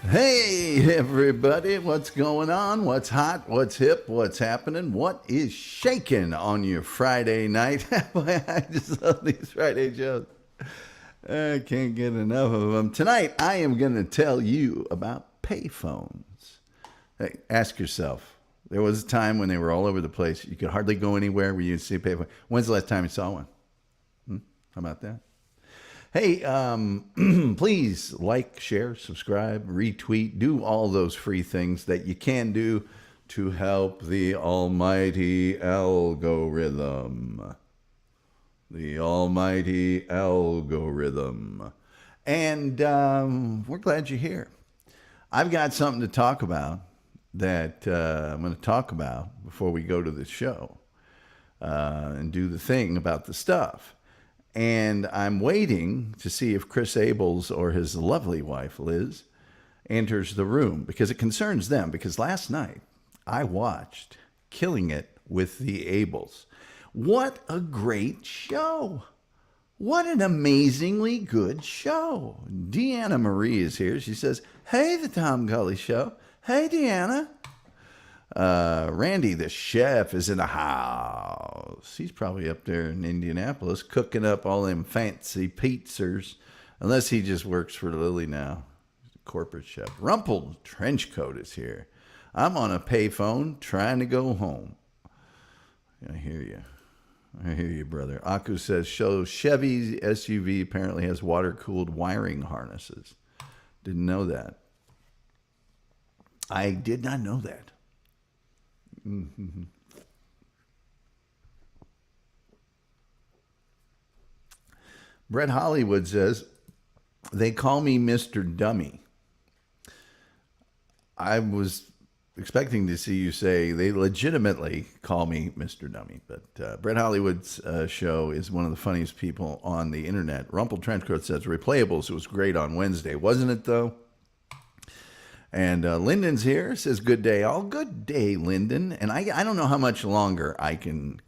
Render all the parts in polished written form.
Hey, everybody, what's going on? What's hot? What's hip? What's happening? What is shaking on your Friday night? Boy, I just love these Friday shows. I can't get enough of them. Tonight, I am going to tell you about payphones. Hey, ask yourself, there was a time when they were all over the place. You could hardly go anywhere where you'd see a payphone. When's the last time you saw one? How about that? Hey, please like, share, subscribe, retweet, do all those free things that you can do to help the almighty algorithm. The almighty algorithm. And we're glad you're here. I've got something to talk about that I'm going to talk about before we go to the show and do the thing about the stuff. And I'm waiting to see if Chris Abels or his lovely wife, Liz, enters the room because it concerns them. Because last night I watched Killing It with the Abels. What a great show. What an amazingly good show. Deanna Marie is here. She says, hey, the Tom Gully Show. Hey, Deanna. Randy, the chef, is in the house. He's probably up there in Indianapolis cooking up all them fancy pizzas, unless he just works for Lily now. He's a corporate chef. Rumpled Trenchcoat is here. I'm on a payphone trying to go home. I hear you. I hear you, brother. Aku says, so Chevy SUV apparently has water-cooled wiring harnesses. Didn't know that. I did not know that. Mm-hmm. Brett Hollywood says, they call me Mr. Dummy. I was expecting to see you say they legitimately call me Mr. Dummy, but Brett Hollywood's show is one of the funniest people on the internet. Rumpled Trenchcoat says, Replayables, it was great on Wednesday. Wasn't it, though? And Lyndon's here, says, good day. All good day, Lyndon. And I don't know how much longer I can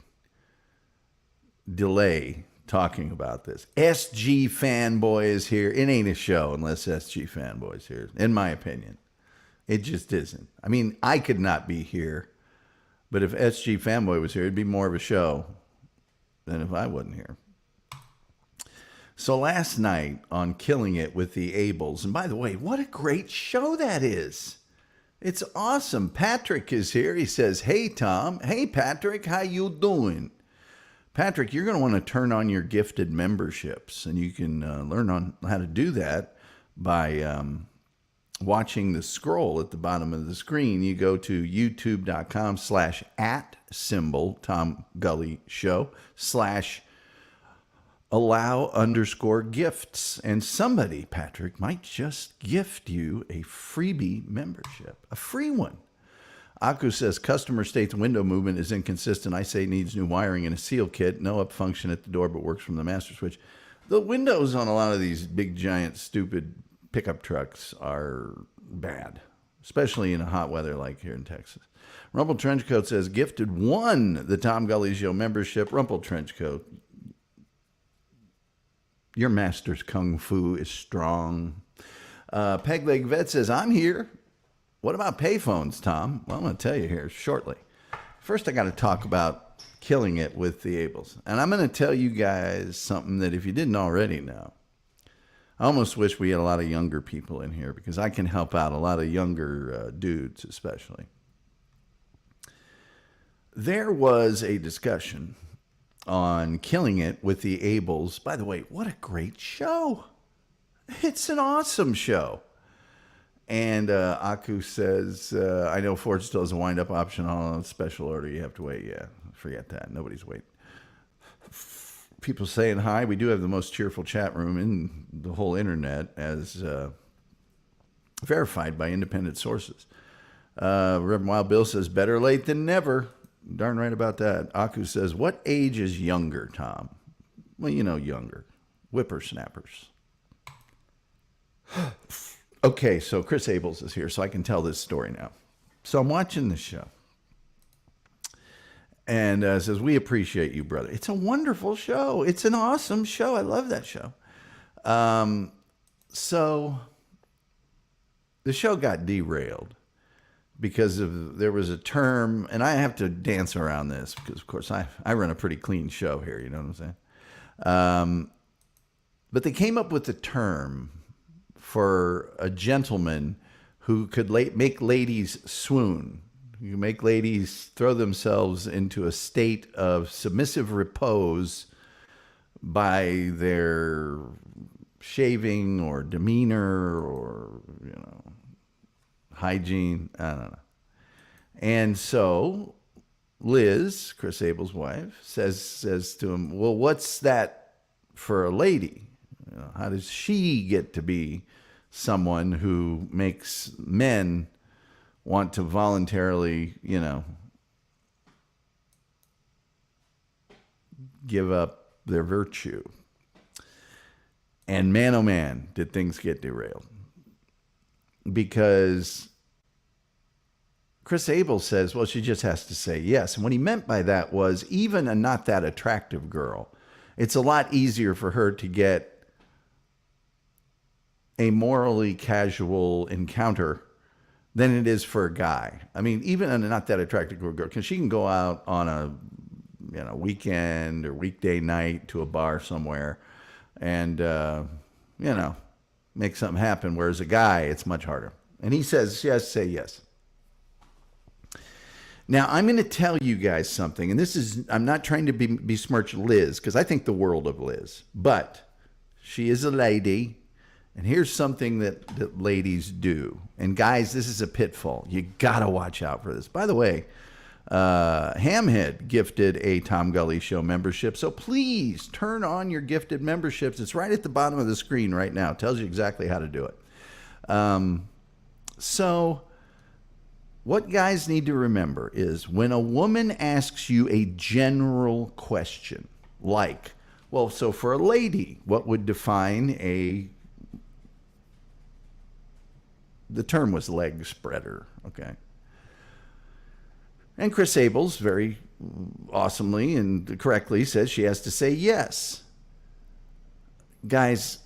delay talking about this. SG Fanboy is here. It ain't a show unless SG Fanboy's here, in my opinion. It just isn't. I mean, I could not be here, but if SG Fanboy was here, it'd be more of a show than if I wasn't here. So last night on Killing It with the Abels, and by the way, what a great show that is. It's awesome. Patrick is here. He says, hey, Tom. Hey, Patrick, how you doing? Patrick, you're going to want to turn on your gifted memberships, and you can learn on how to do that by watching the scroll at the bottom of the screen. You go to youtube.com/@symbol Tom Gully Show /allow_gifts. And somebody, Patrick, might just gift you a freebie membership, a free one. Aku says, customer states window movement is inconsistent. I say it needs new wiring and a seal kit. No up function at the door, but works from the master switch. The windows on a lot of these big, giant, stupid pickup trucks are bad, especially in a hot weather like here in Texas. Rumpled Trenchcoat says, gifted one the Tom Gully Show membership. Rumpled Trenchcoat, your master's kung fu is strong. Pegleg Vet says, I'm here. What about payphones, Tom? Well, I'm going to tell you here shortly. First, I got to talk about Killing It with the Abels. And I'm going to tell you guys something that if you didn't already know, I almost wish we had a lot of younger people in here because I can help out a lot of younger dudes especially. There was a discussion on Killing It with the Abels. By the way, what a great show. It's an awesome show. And Aku says, I know Ford still has a wind-up option on a special order. You have to wait. Yeah, forget that. Nobody's waiting. People saying hi. We do have the most cheerful chat room in the whole internet, as verified by independent sources. Reverend Wild Bill says, better late than never. Darn right about that. Aku says, what age is younger, Tom? Well, you know, younger. Whippersnappers. Okay, so Chris Abels is here, so I can tell this story now. So I'm watching this show. And says, we appreciate you, brother. It's a wonderful show. It's an awesome show. I love that show. So the show got derailed because there was a term, and I have to dance around this because, of course, I run a pretty clean show here. You know what I'm saying? But they came up with a term for a gentleman who could make ladies swoon. You make ladies throw themselves into a state of submissive repose by their shaving or demeanor or, hygiene. I don't know. And so Liz, Chris Abel's wife, says to him, well, what's that for a lady? How does she get to be someone who makes men want to voluntarily, give up their virtue? And man, oh man, did things get derailed. Because Chris Abel says, well, she just has to say yes. And what he meant by that was even a not that attractive girl, it's a lot easier for her to get a morally casual encounter than it is for a guy. I mean, even a not that attractive girl, because she can go out on a weekend or weekday night to a bar somewhere and, make something happen. Whereas a guy, it's much harder. And he says she has to say yes. Now, I'm going to tell you guys something, and I'm not trying to besmirch Liz, because I think the world of Liz, but she is a lady, and here's something that ladies do. And guys, this is a pitfall. You got to watch out for this. By the way, Hamhead gifted a Tom Gully Show membership, so please turn on your gifted memberships. It's right at the bottom of the screen right now. It tells you exactly how to do it. So what guys need to remember is when a woman asks you a general question, like, well, so for a lady, what would define the term was leg spreader, okay? And Chris Abels very awesomely and correctly says she has to say yes. Guys,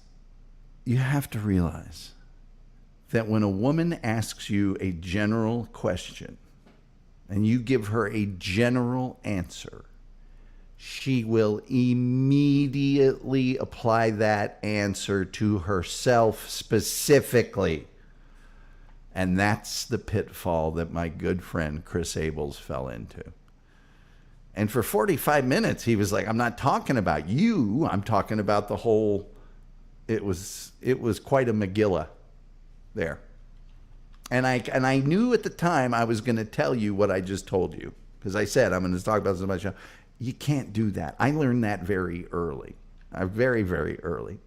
you have to realize that when a woman asks you a general question and you give her a general answer, she will immediately apply that answer to herself specifically. And that's the pitfall that my good friend Chris Abels fell into. And for 45 minutes, he was like, I'm not talking about you. I'm talking about the whole, it was quite a Megillah there. And I knew at the time I was going to tell you what I just told you. Because I said, I'm going to talk about this on my show. You can't do that. I learned that very early. Very, very early.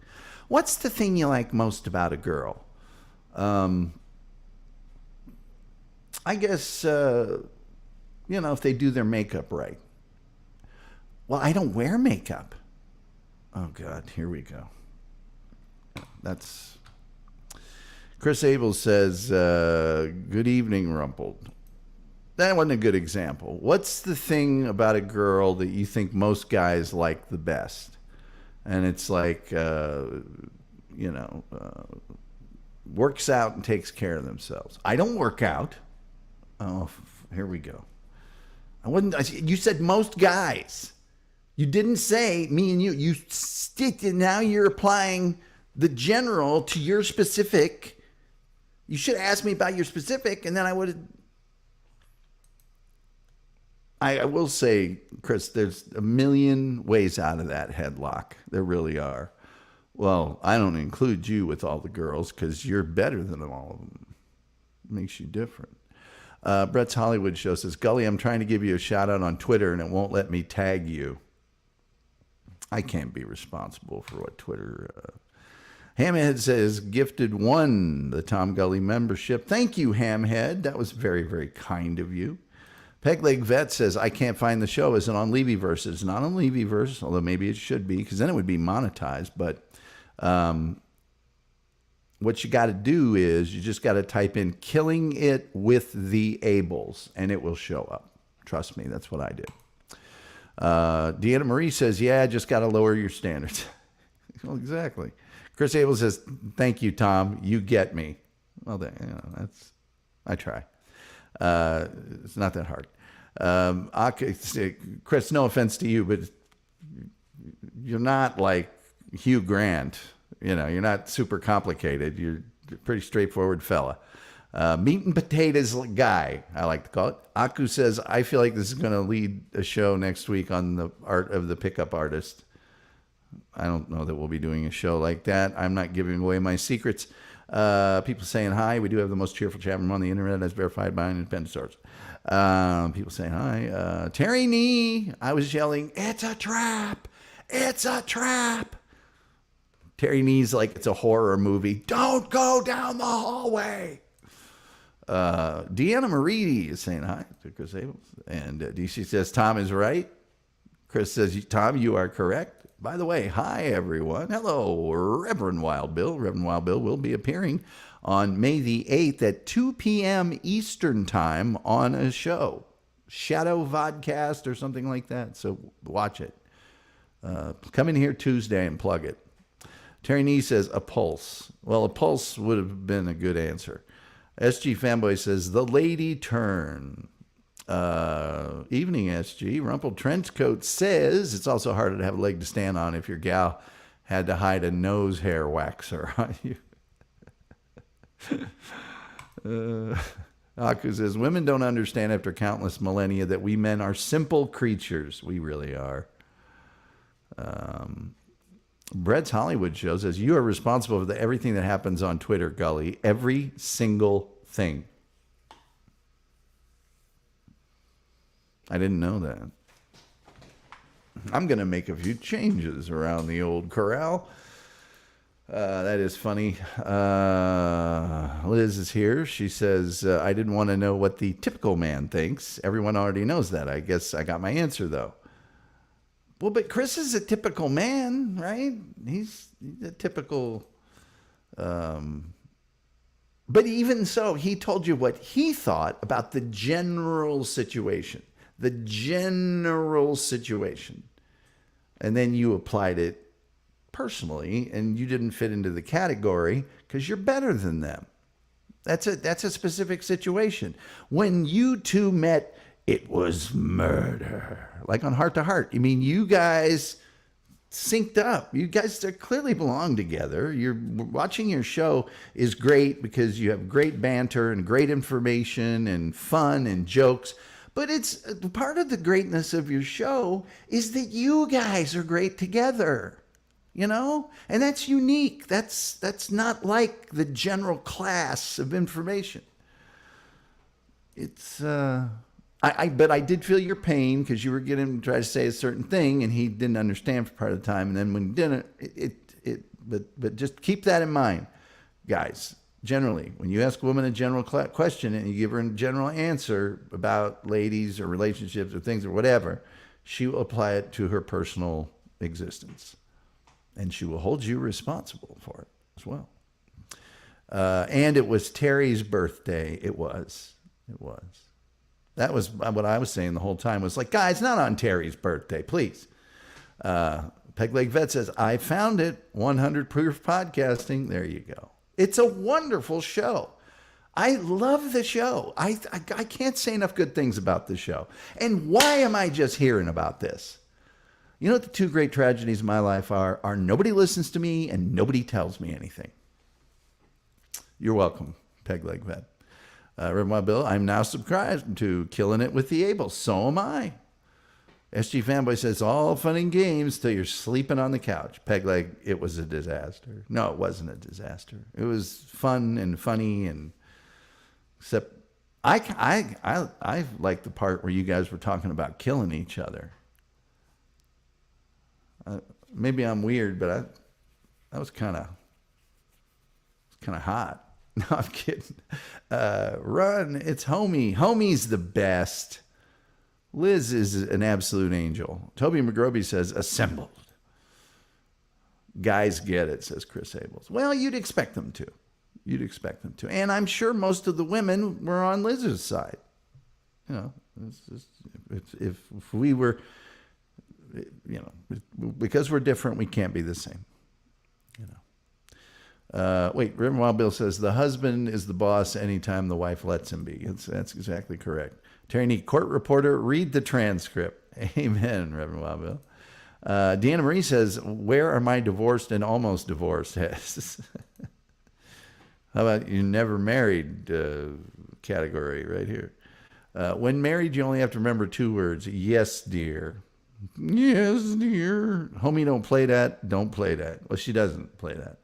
What's the thing you like most about a girl? I guess, if they do their makeup right. Well, I don't wear makeup. Oh, God, here we go. That's... Chris Abel says, good evening, Rumpled. That wasn't a good example. What's the thing about a girl that you think most guys like the best? And it's like, works out and takes care of themselves. I don't work out. Oh, here we go. You said most guys. You didn't say me and you. You stick, and now you're applying the general to your specific. You should ask me about your specific, and then I would have. I will say, Chris, there's a million ways out of that headlock. There really are. Well, I don't include you with all the girls because you're better than all of them. It makes you different. Brett's Hollywood Show says, Gully, I'm trying to give you a shout out on Twitter and it won't let me tag you. I can't be responsible for what Twitter... Hamhead says, gifted the Tom Gully membership. Thank you, Hamhead. That was very, very kind of you. Pegleg Vet says, I can't find the show. Is it on Levyverse? It's not on Levyverse, although maybe it should be, because then it would be monetized. But what you got to do is you just got to type in Killing It with the Abels, and it will show up. Trust me, that's what I did. Deanna Marie says, yeah, just got to lower your standards. Well, exactly. Chris Abel says, thank you, Tom. You get me. Well, I try. It's not that hard. Chris, no offense to you, but you're not like Hugh Grant. You're not super complicated. You're a pretty straightforward fella. Meat and potatoes guy, I like to call it. Aku says, I feel like this is going to lead a show next week on the art of the pickup artist. I don't know that we'll be doing a show like that. I'm not giving away my secrets. People saying hi. We do have the most cheerful chat room on the internet as verified by an independent source. People saying hi. Terry Nee. I was yelling, it's a trap. It's a trap. Terry Nee's like, it's a horror movie. Don't go down the hallway. Deanna Marie is saying hi to Chris Abels. And DC says, Tom is right. Chris says, Tom, you are correct. By the way, hi, everyone. Hello, Reverend Wild Bill. Reverend Wild Bill will be appearing on May the 8th at 2 p.m. Eastern Time on a show. Shadow Vodcast or something like that. So watch it. Come in here Tuesday and plug it. Terry Nee says, a pulse. Well, a pulse would have been a good answer. SG Fanboy says, the lady turn. Evening, SG. Rumpled Trenchcoat says, it's also harder to have a leg to stand on if your gal had to hide a nose hair waxer on you. Aku says, women don't understand after countless millennia that we men are simple creatures. We really are. Brett's Hollywood show says, you are responsible for everything that happens on Twitter, Gully. Every single thing. I didn't know that. I'm going to make a few changes around the old corral. That is funny. Liz is here. She says, I didn't want to know what the typical man thinks. Everyone already knows that. I guess I got my answer, though. Well, but Chris is a typical man, right? He's a typical... But even so, he told you what he thought about the general situation. The general situation. And then you applied it personally, and you didn't fit into the category because you're better than them. That's a specific situation. When you two met, it was murder. Like on Heart to Heart. I mean, you guys synced up. You guys clearly belong together. You're watching your show is great because you have great banter and great information and fun and jokes. But it's part of the greatness of your show is that you guys are great together, and that's unique. That's not like the general class of information. It's but I did feel your pain because you were getting him to try to say a certain thing and he didn't understand for part of the time. And then when he didn't, but just keep that in mind, guys. Generally, when you ask a woman a general question and you give her a general answer about ladies or relationships or things or whatever, she will apply it to her personal existence. And she will hold you responsible for it as well. And it was Terry's birthday. It was. That was what I was saying the whole time. Was like, guys, not on Terry's birthday, please. Peg Leg Vet says, I found it. 100 Proof Podcasting. There you go. It's a wonderful show. I love the show. I can't say enough good things about the show. And why am I just hearing about this? You know what the two great tragedies in my life are nobody listens to me and nobody tells me anything. You're welcome, Peg Leg Vet. Reverend Bill, I'm now subscribed to Killing It with the Abels. So am I. SG Fanboy says, all fun and games till you're sleeping on the couch. Peg Leg, it was a disaster. No, it wasn't a disaster. It was fun and funny, and except I like the part where you guys were talking about killing each other. Maybe I'm weird, but that was kind of hot. No, I'm kidding. Run, it's Homie. Homie's the best. Liz is an absolute angel. Toby McGroby says, assembled. Guys get it, says Chris Abels. Well, you'd expect them to. And I'm sure most of the women were on Liz's side. If we were, because we're different, we can't be the same. Wait, Reverend Wild Bill says the husband is the boss anytime the wife lets him be. That's exactly correct. Terry Neat, court reporter, read the transcript. Amen, Reverend Wild Bill. Deanna Marie says, where are my divorced and almost divorced? How about you never married category right here? When married, you only have to remember 2 words. Yes, dear. Yes, dear. Homie, don't play that. Don't play that. Well, she doesn't play that.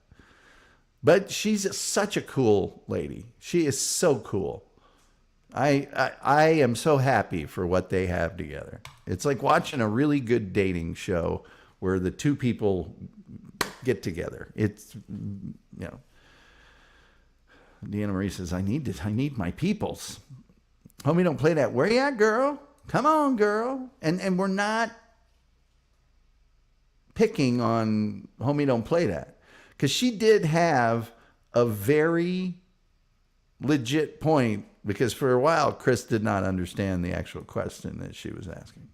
But she's such a cool lady. She is so cool. I am so happy for what they have together. It's like watching a really good dating show where the 2 people get together. It's, Deanna Marie says, I need my peoples. Homie, don't play that. Where you at, girl? Come on, girl. And we're not picking on Homie, don't play that. Because she did have a very legit point, because for a while, Chris did not understand the actual question that she was asking.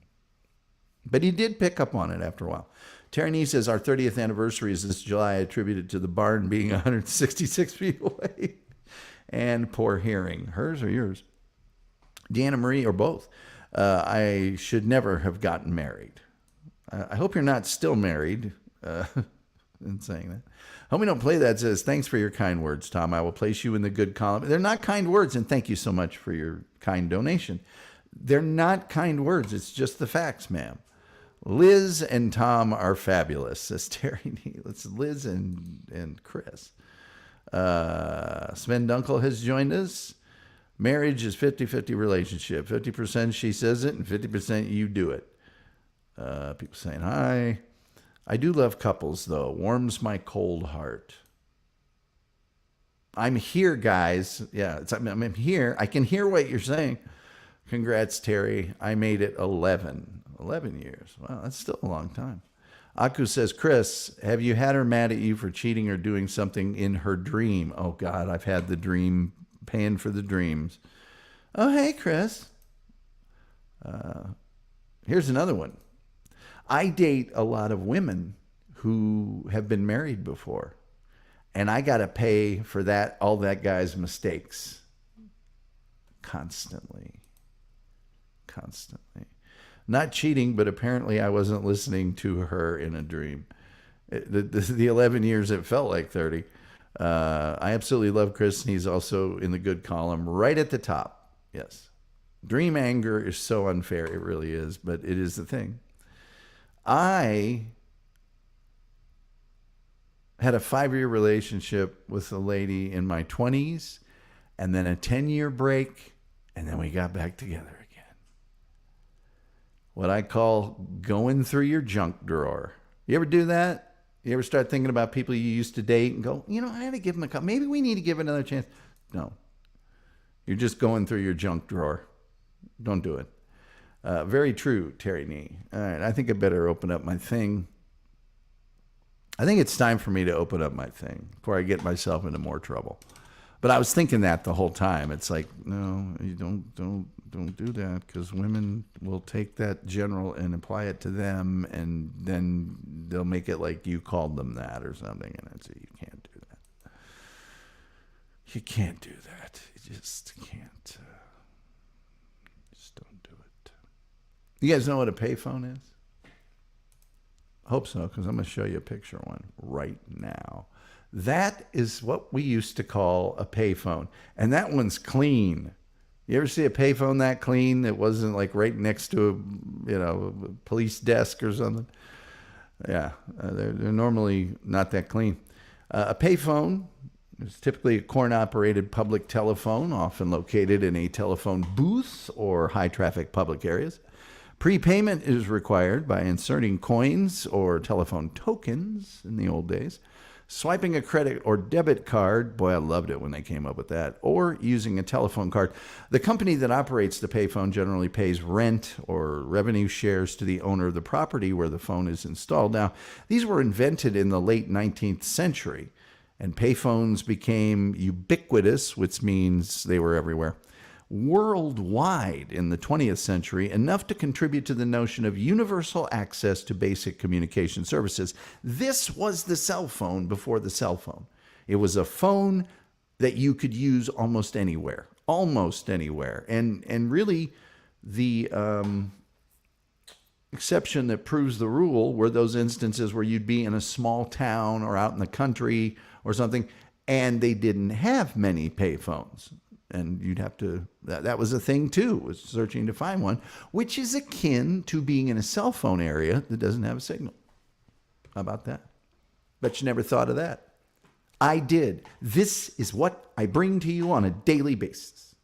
But he did pick up on it after a while. Terry Nee says, our 30th anniversary is this July, attributed to the barn being 166 feet away. And poor hearing. Hers or yours? Deanna Marie, or both. I should never have gotten married. I hope you're not still married. In saying that. Homie, don't play that says, thanks for your kind words, Tom. I will place you in the good column. They're not kind words, and thank you so much for your kind donation. They're not kind words. It's just the facts, ma'am. Liz and Tom are fabulous, says Terry Nee. It's Liz and Chris. Sven Dunkel has joined us. Marriage is 50-50 relationship. 50% she says it, and 50% you do it. People saying hi. I do love couples, though. Warms my cold heart. I'm here, guys. Yeah, I'm here. I can hear what you're saying. Congrats, Terry. I made it 11. 11 years. Wow, that's still a long time. Aku says, Chris, have you had her mad at you for cheating or doing something in her dream? Oh, God, I've had the dream, paying for the dreams. Oh, hey, Chris. Here's another one. I date a lot of women who have been married before, and I got to pay for that, all that guy's mistakes. Constantly. Not cheating, but apparently I wasn't listening to her in a dream. The 11 years, it felt like 30. I absolutely love Chris, and he's also in the good column right at the top. Yes. Dream anger is so unfair. It really is, but it is the thing. I had a 5-year relationship with a lady in my 20s, and then a 10-year break, and then we got back together again. What I call going through your junk drawer. You ever do that? You ever start thinking about people you used to date and go, I had to give them a call. Maybe we need to give another chance. No. You're just going through your junk drawer. Don't do it. Very true, Terry Nee. All right, I think I better open up my thing. I think it's time for me to open up my thing before I get myself into more trouble. But I was thinking that the whole time. It's like, no, you don't do that, because women will take that general and apply it to them, and then they'll make it like you called them that or something. And I'd say, you can't do that. You can't do that. You just can't. Just don't do it. You guys know what a payphone is? Hope so, because I'm going to show you a picture of one right now. That is what we used to call a payphone. And that one's clean. You ever see a payphone that clean that wasn't like right next to a police desk or something? Yeah, they're normally not that clean. A payphone is typically a coin-operated public telephone, often located in a telephone booth or high-traffic public areas. Prepayment is required by inserting coins or telephone tokens in the old days, swiping a credit or debit card, boy, I loved it when they came up with that, or using a telephone card. The company that operates the payphone generally pays rent or revenue shares to the owner of the property where the phone is installed. Now, these were invented in the late 19th century, and payphones became ubiquitous, which means they were everywhere, worldwide in the 20th century, enough to contribute to the notion of universal access to basic communication services. This was the cell phone before the cell phone. It was a phone that you could use almost anywhere, And really, the exception that proves the rule were those instances where you'd be in a small town or out in the country or something, and they didn't have many payphones. And you'd have to, that was a thing too, was searching to find one, which is akin to being in a cell phone area that doesn't have a signal. How about that? Bet you never thought of that. I did. This is what I bring to you on a daily basis.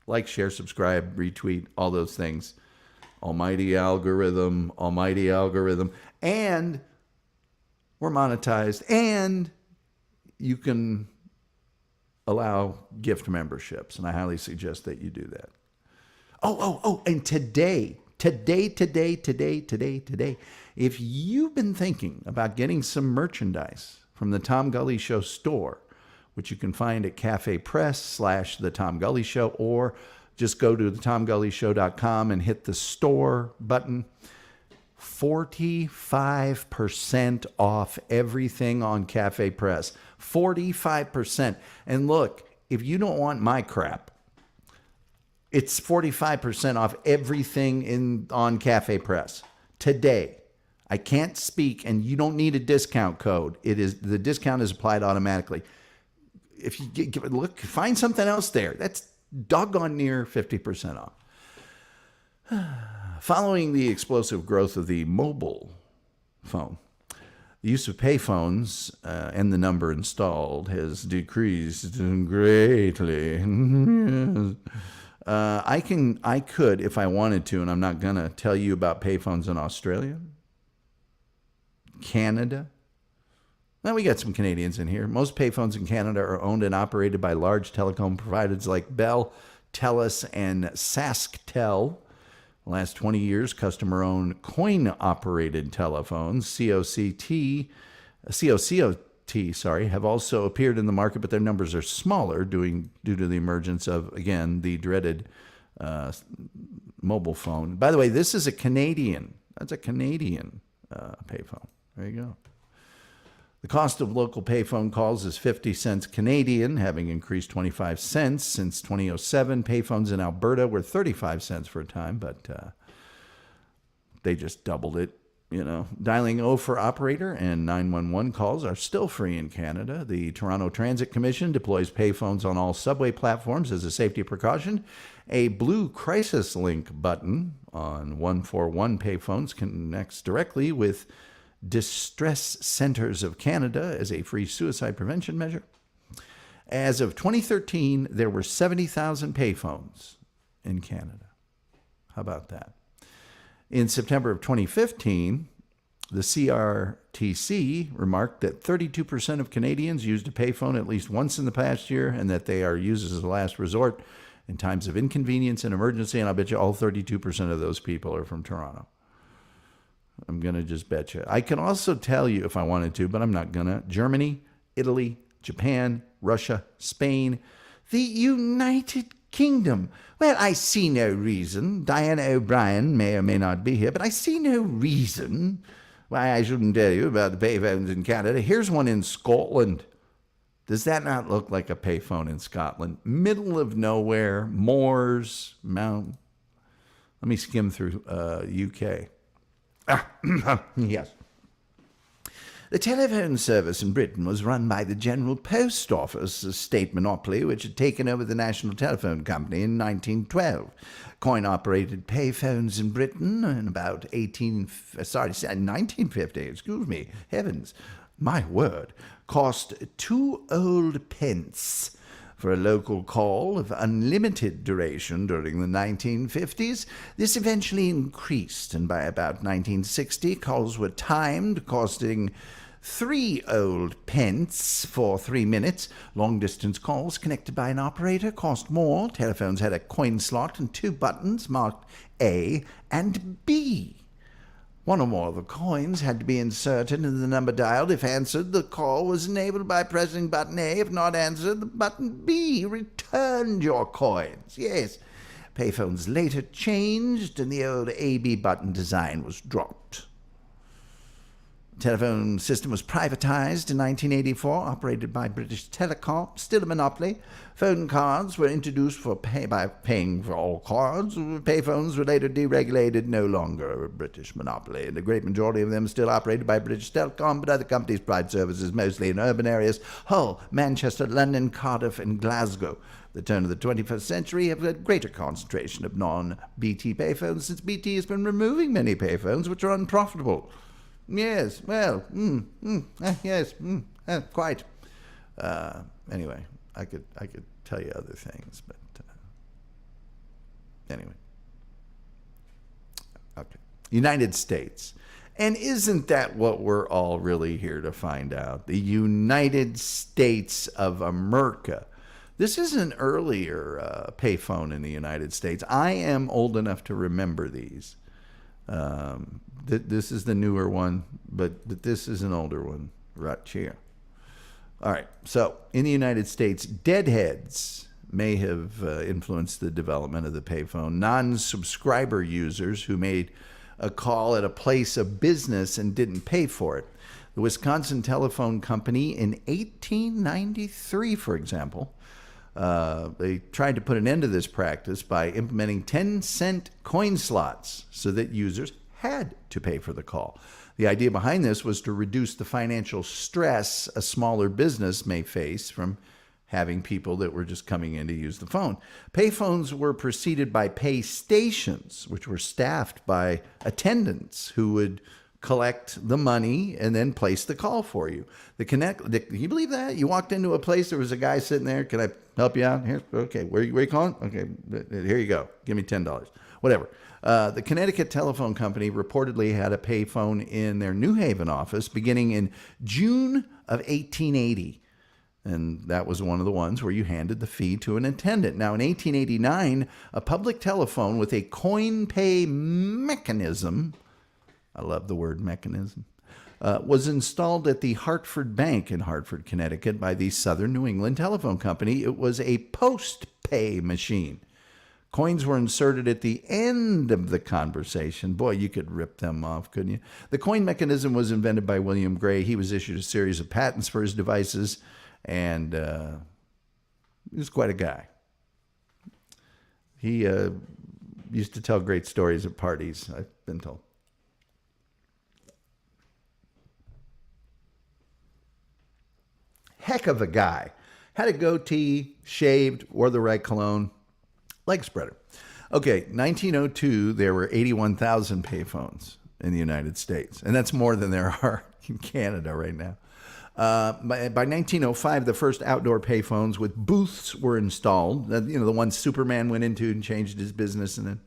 Like, share, subscribe, retweet, all those things. Almighty algorithm. And we're monetized. And you can allow gift memberships. And I highly suggest that you do that. And today, if you've been thinking about getting some merchandise from the Tom Gully Show store, which you can find at Cafe Press / The Tom Gully Show, or just go to thetomgullyshow.com and hit the store button. 45% off everything on Cafe Press. 45%. And look, if you don't want my crap, it's 45% off everything on Cafe Press today. I can't speak, and you don't need a discount code. The discount is applied automatically. If you look, find something else there. That's doggone near 50% off. Following the explosive growth of the mobile phone, the use of payphones and the number installed has decreased greatly. I could, if I wanted to, and I'm not going to tell you about payphones in Australia, Canada. Now, we got some Canadians in here. Most payphones in Canada are owned and operated by large telecom providers like Bell, TELUS, and SaskTel. The last 20 years, customer-owned coin-operated telephones, COCT, have also appeared in the market, but their numbers are smaller due to the emergence of, again, the dreaded mobile phone. By the way, this is a Canadian. That's a Canadian payphone. There you go. The cost of local payphone calls is 50 cents Canadian, having increased 25 cents since 2007. Payphones in Alberta were 35 cents for a time, but they just doubled it. Dialing O for operator and 911 calls are still free in Canada. The Toronto Transit Commission deploys payphones on all subway platforms as a safety precaution. A blue crisis link button on 141 payphones connects directly with Distress Centers of Canada as a free suicide prevention measure. As of 2013, there were 70,000 payphones in Canada. How about that? In September of 2015, the CRTC remarked that 32% of Canadians used a payphone at least once in the past year, and that they are used as a last resort in times of inconvenience and emergency. And I'll bet you all 32% of those people are from Toronto. I'm going to just bet you. I can also tell you if I wanted to, but I'm not going to. Germany, Italy, Japan, Russia, Spain, the United Kingdom. Well, I see no reason. Diana O'Brien may or may not be here, but I see no reason why I shouldn't tell you about the payphones in Canada. Here's one in Scotland. Does that not look like a payphone in Scotland? Middle of nowhere, moors, mountain. Let me skim through UK. Yes. The telephone service in Britain was run by the General Post Office, a state monopoly which had taken over the National Telephone Company in 1912. Coin-operated payphones in Britain in about 1950, excuse me, heavens, my word, cost 2 old pence for a local call of unlimited duration during the 1950s. This eventually increased, and by about 1960, calls were timed, costing 3 old pence for 3 minutes. Long-distance calls connected by an operator cost more. Telephones had a coin slot and 2 buttons marked A and B. One or more of the coins had to be inserted into the number dialed. If answered, the call was enabled by pressing button A. If not answered, the button B returned your coins. Yes. Payphones later changed, and the old AB button design was dropped. Telephone system was privatized in 1984, operated by British Telecom, still a monopoly. Phone cards were introduced by paying for all cards. Payphones were later deregulated, no longer a British monopoly. The great majority of them still operated by British Telecom, but other companies provide services mostly in urban areas: Hull, Manchester, London, Cardiff, and Glasgow. The turn of the 21st century have had greater concentration of non-BT payphones, since BT has been removing many payphones which are unprofitable. Yes, well, yes, quite. Anyway, I could tell you other things, but anyway. Okay. United States. And isn't that what we're all really here to find out? The United States of America. This is an earlier payphone in the United States. I am old enough to remember these. This is the newer one, but this is an older one right here. All right. So in the United States, deadheads may have influenced the development of the payphone. Non-subscriber users who made a call at a place of business and didn't pay for it. The Wisconsin Telephone Company in 1893, for example, they tried to put an end to this practice by implementing 10-cent coin slots so that users had to pay for the call. The idea behind this was to reduce the financial stress a smaller business may face from having people that were just coming in to use the phone. Payphones were preceded by pay stations, which were staffed by attendants who would collect the money and then place the call for you. Can you believe that? You walked into a place, there was a guy sitting there. Can I help you out? Here, okay. Where you calling? Okay, here you go. Give me $10. Whatever. The Connecticut Telephone Company reportedly had a payphone in their New Haven office beginning in June of 1880. And that was one of the ones where you handed the fee to an attendant. Now, in 1889, a public telephone with a coin pay mechanism, I love the word mechanism, was installed at the Hartford Bank in Hartford, Connecticut by the Southern New England Telephone Company. It was a post-pay machine. Coins were inserted at the end of the conversation. Boy, you could rip them off, couldn't you? The coin mechanism was invented by William Gray. He was issued a series of patents for his devices, and he was quite a guy. He used to tell great stories at parties, I've been told. Heck of a guy. Had a goatee, shaved, wore the right cologne, leg spreader. Okay, 1902, there were 81,000 payphones in the United States, and that's more than there are in Canada right now. By 1905, the first outdoor payphones with booths were installed. The ones Superman went into and changed his business. And then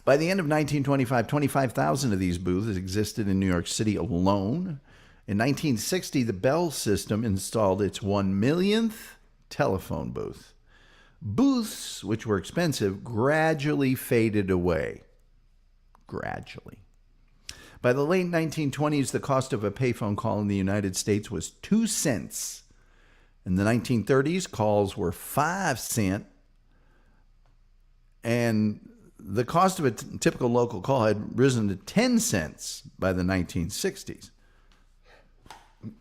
by the end of 1925, 25,000 of these booths existed in New York City alone. In 1960, the Bell system installed its 1 millionth telephone booth. Booths, which were expensive, gradually faded away. Gradually. By the late 1920s, the cost of a payphone call in the United States was 2 cents. In the 1930s, calls were 5 cents. And the cost of a typical local call had risen to 10 cents by the 1960s.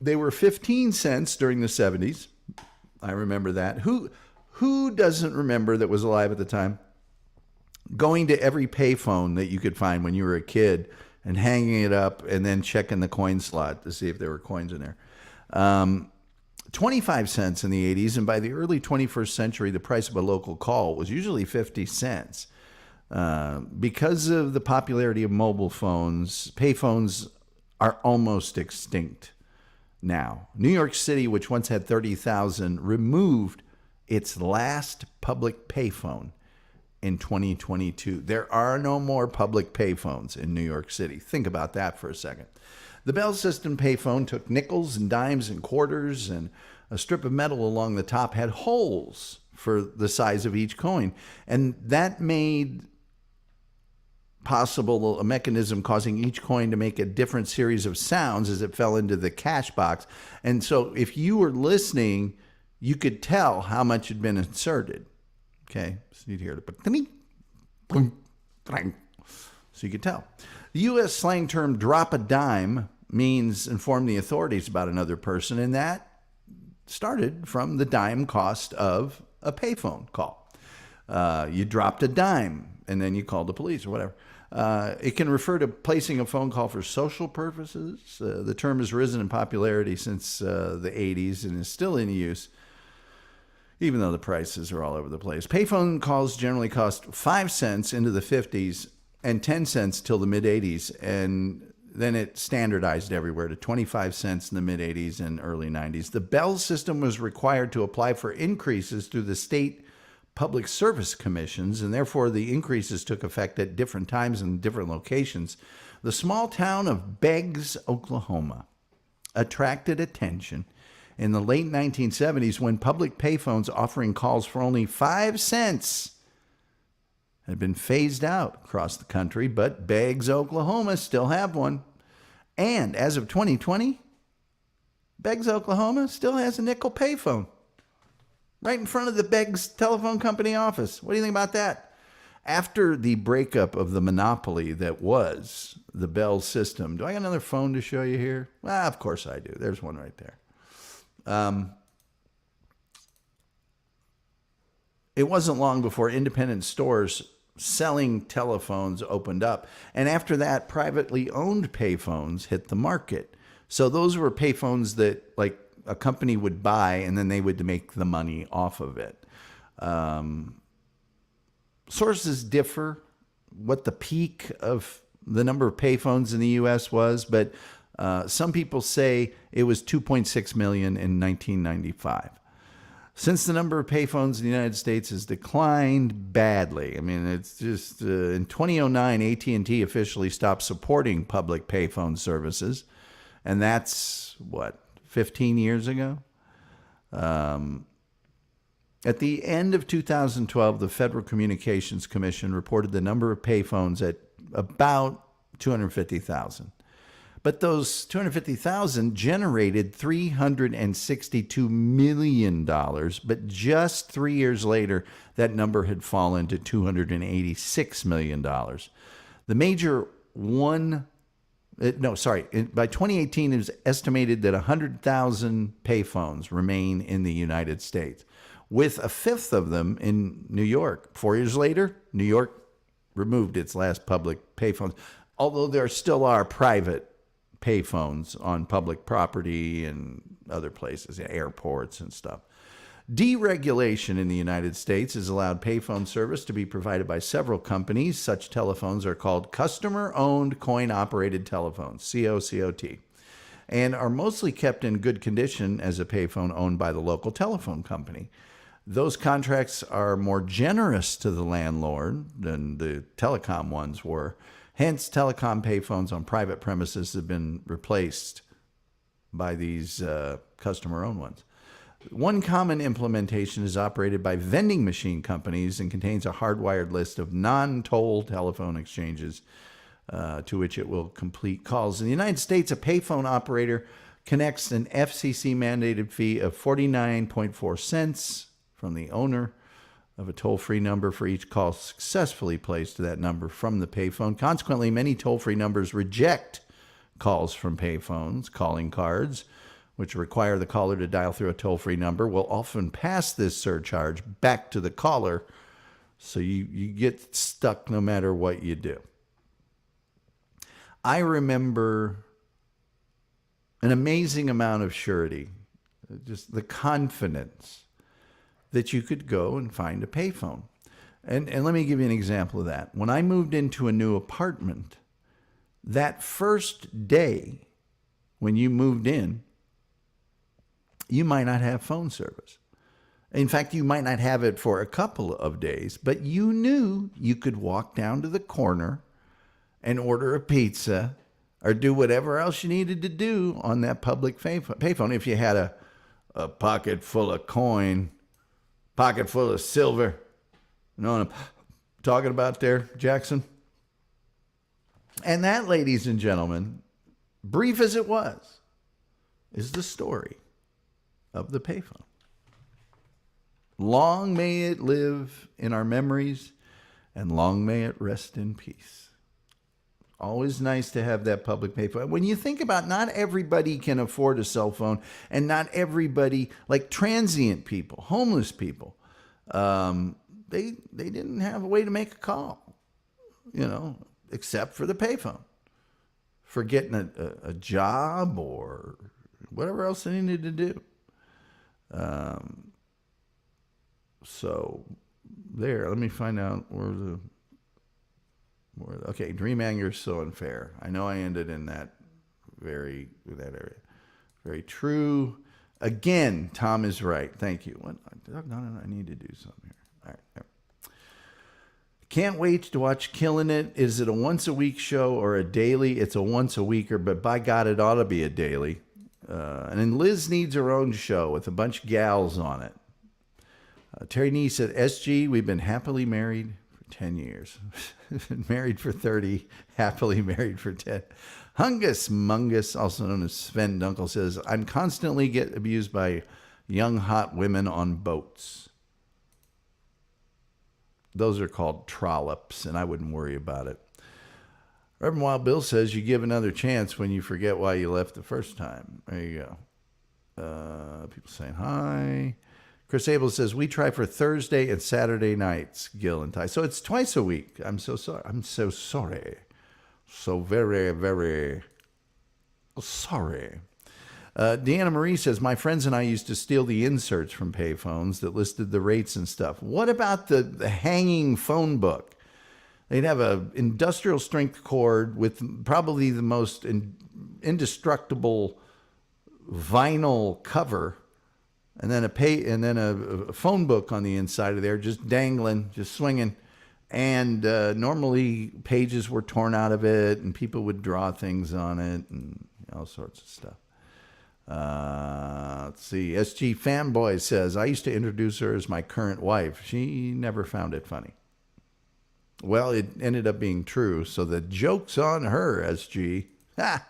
They were 15 cents during the 70s. I remember that. Who doesn't remember, that was alive at the time, going to every payphone that you could find when you were a kid and hanging it up and then checking the coin slot to see if there were coins in there? 25 cents in the 80s, and by the early 21st century, the price of a local call was usually 50 cents. Because of the popularity of mobile phones, payphones are almost extinct now. New York City, which once had 30,000, removed its last public payphone in 2022. There are no more public payphones in New York City. Think about that for a second. The Bell System payphone took nickels and dimes and quarters, and a strip of metal along the top had holes for the size of each coin. And that made possible a mechanism causing each coin to make a different series of sounds as it fell into the cash box. And so if you were listening, you could tell how much had been inserted. Okay, so you'd hear it. So you could tell. The U.S. slang term drop a dime means inform the authorities about another person, and that started from the dime cost of a payphone call. You dropped a dime, and then you called the police or whatever. It can refer to placing a phone call for social purposes. The term has risen in popularity since the 80s and is still in use, even though the prices are all over the place. Payphone calls generally cost 5 cents into the 50s and 10 cents till the mid-80s, and then it standardized everywhere to 25 cents in the mid-80s and early 90s. The Bell system was required to apply for increases through the state public service commissions, and therefore the increases took effect at different times in different locations. The small town of Beggs, Oklahoma, attracted attention in the late 1970s when public payphones offering calls for only 5 cents had been phased out across the country, but Beggs, Oklahoma still have one. And as of 2020, Beggs, Oklahoma still has a nickel payphone right in front of the Beggs telephone company office. What do you think about that? After the breakup of the monopoly that was the Bell system, do I got another phone to show you here? Well, of course I do. There's one right there. It wasn't long before independent stores selling telephones opened up. And after that, privately owned payphones hit the market. So those were payphones that like a company would buy and then they would make the money off of it. Sources differ what the peak of the number of payphones in the U.S. was, but some people say it was 2.6 million in 1995. Since the number of payphones in the United States has declined badly, I mean, it's just in 2009, AT&T officially stopped supporting public payphone services, and that's what, 15 years ago? At the end of 2012, the Federal Communications Commission reported the number of payphones at about 250,000. But those 250,000 generated $362 million. But just 3 years later, that number had fallen to $286 million. The major by 2018, it was estimated that 100,000 payphones remain in the United States, with a fifth of them in New York. 4 years later, New York removed its last public payphones, although there still are private payphones on public property and other places, airports and stuff. Deregulation in the United States has allowed payphone service to be provided by several companies. Such telephones are called customer-owned coin-operated telephones, COCOT, and are mostly kept in good condition as a payphone owned by the local telephone company. Those contracts are more generous to the landlord than the telecom ones were. Hence, telecom payphones on private premises have been replaced by these customer-owned ones. One common implementation is operated by vending machine companies and contains a hardwired list of non-toll telephone exchanges to which it will complete calls. In the United States, a payphone operator connects an FCC-mandated fee of 49.4 cents from the owner of a toll-free number for each call successfully placed to that number from the payphone. Consequently, many toll-free numbers reject calls from payphones. Calling cards, which require the caller to dial through a toll-free number, will often pass this surcharge back to the caller, so you get stuck no matter what you do. I remember an amazing amount of surety, just the confidence that you could go and find a payphone. And let me give you an example of that. When I moved into a new apartment, that first day when you moved in, you might not have phone service. In fact, you might not have it for a couple of days, but you knew you could walk down to the corner and order a pizza or do whatever else you needed to do on that public payphone. If you had a pocket full of coin, pocket full of silver. You know what I'm talking about there, Jackson? And that, ladies and gentlemen, brief as it was, is the story of the payphone. Long may it live in our memories, and long may it rest in peace. Always nice to have that public payphone. When you think about, not everybody can afford a cell phone, and not everybody, like transient people, homeless people, they didn't have a way to make a call, except for the payphone, for getting a job or whatever else they needed to do. So there, let me find out okay, Dream Anger is so unfair. I know I ended in that area. Very true. Again, Tom is right. Thank you. What? I need to do something here. All right. Can't wait to watch Killing It. Is it a once a week show or a daily? It's a once a weeker, but by God, it ought to be a daily. And then Liz needs her own show with a bunch of gals on it. Terry Nee said, SG, we've been happily married for 10 years. Married for 30, happily married for 10. Hungus Mungus, also known as Sven Dunkel, says, I'm constantly get abused by young, hot women on boats. Those are called trollops, and I wouldn't worry about it. Reverend Wild Bill says you give another chance when you forget why you left the first time. There you go. People saying hi. Chris Abel says, we try for Thursday and Saturday nights, Gil and Ty. So it's twice a week. I'm so sorry. I'm so sorry. So very, very sorry. Deanna Marie says, my friends and I used to steal the inserts from payphones that listed the rates and stuff. What about the hanging phone book? They'd have an industrial strength cord with probably the most indestructible vinyl cover, and then a phone book on the inside of there, just dangling, just swinging. And normally pages were torn out of it, and people would draw things on it, and all sorts of stuff. Let's see. SG Fanboy says, I used to introduce her as my current wife. She never found it funny. Well, it ended up being true, so the joke's on her, SG. Ha!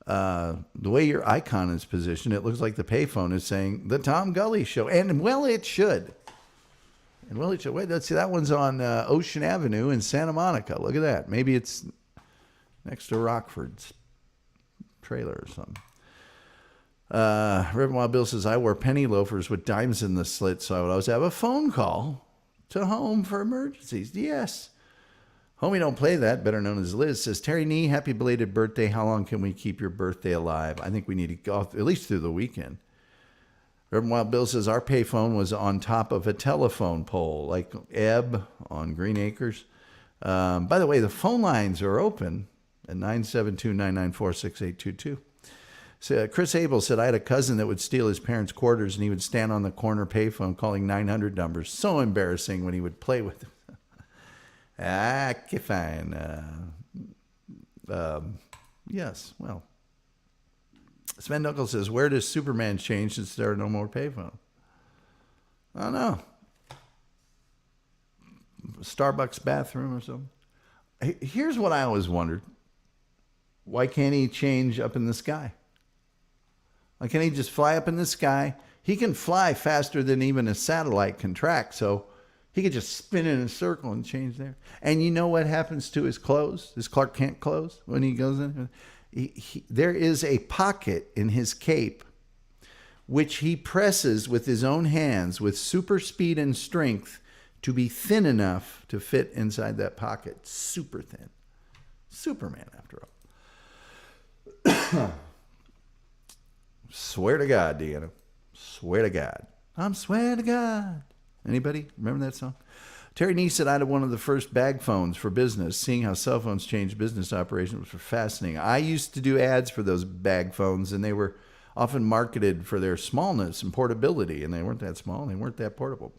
The way your icon is positioned, it looks like the payphone is saying the Tom Gully Show. And, well, it should. Wait, let's see. That one's on Ocean Avenue in Santa Monica. Look at that. Maybe it's next to Rockford's trailer or something. Reverend Wild Bill says, I wore penny loafers with dimes in the slit, so I would always have a phone call to home for emergencies. Yes. Homie Don't Play That, better known as Liz, says, Terry Nee, happy belated birthday. How long can we keep your birthday alive? I think we need to go at least through the weekend. Reverend Wild Bill says, our payphone was on top of a telephone pole, like Ebb on Green Acres. By the way, the phone lines are open at 972-994-6822. So Chris Abel said, I had a cousin that would steal his parents' quarters, and he would stand on the corner payphone calling 900 numbers. So embarrassing when he would play with them. Okay, fine. Yes, well. Sven Knuckle says, where does Superman change since there are no more payphones? I don't know. Starbucks bathroom or something. Here's what I always wondered. Why can't he change up in the sky? Why can't he just fly up in the sky? He can fly faster than even a satellite can track, so he could just spin in a circle and change there. And you know what happens to his clothes, his Clark Kent clothes, when he goes in? There is a pocket in his cape which he presses with his own hands with super speed and strength to be thin enough to fit inside that pocket. Super thin. Superman, after all. Swear to God, Deanna. Swear to God. I'm swear to God. Anybody remember that song? Terry Nee said, I had one of the first bag phones for business. Seeing how cell phones changed business operations was fascinating. I used to do ads for those bag phones, and they were often marketed for their smallness and portability, and they weren't that small, and they weren't that portable.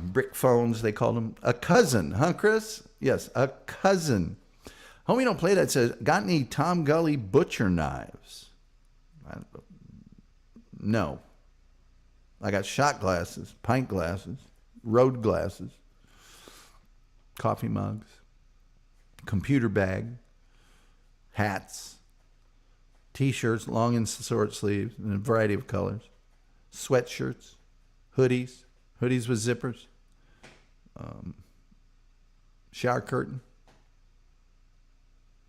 Brick phones, they called them. A cousin, huh, Chris? Yes, a cousin. Homie Don't Play That says, got any Tom Gully butcher knives? No. I got shot glasses, pint glasses, road glasses, coffee mugs, computer bag, hats, T-shirts, long and short sleeves, in a variety of colors, sweatshirts, hoodies with zippers, shower curtain,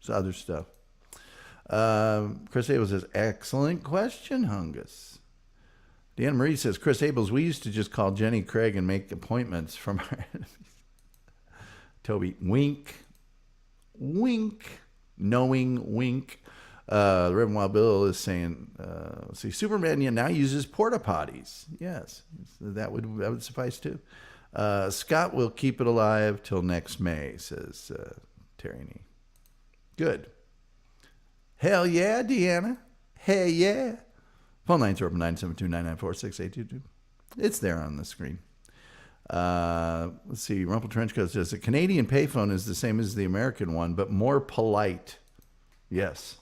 It's other stuff. Chris Abel says, excellent question, Hungus. Deanna Marie says, Chris Abels, we used to just call Jenny Craig and make appointments from our enemies. Toby, wink, wink, knowing wink. The Reverend Wild Bill is saying, let's see, Superman now uses porta potties. Yes, that would suffice too. Scott will keep it alive till next May, says Terry Nee. Good. Hell yeah, Deanna. Hell yeah. Phone lines are open 972-994-6822. It's there on the screen. Let's see. Rumple Trenchcoat says the Canadian payphone is the same as the American one, but more polite. Yes.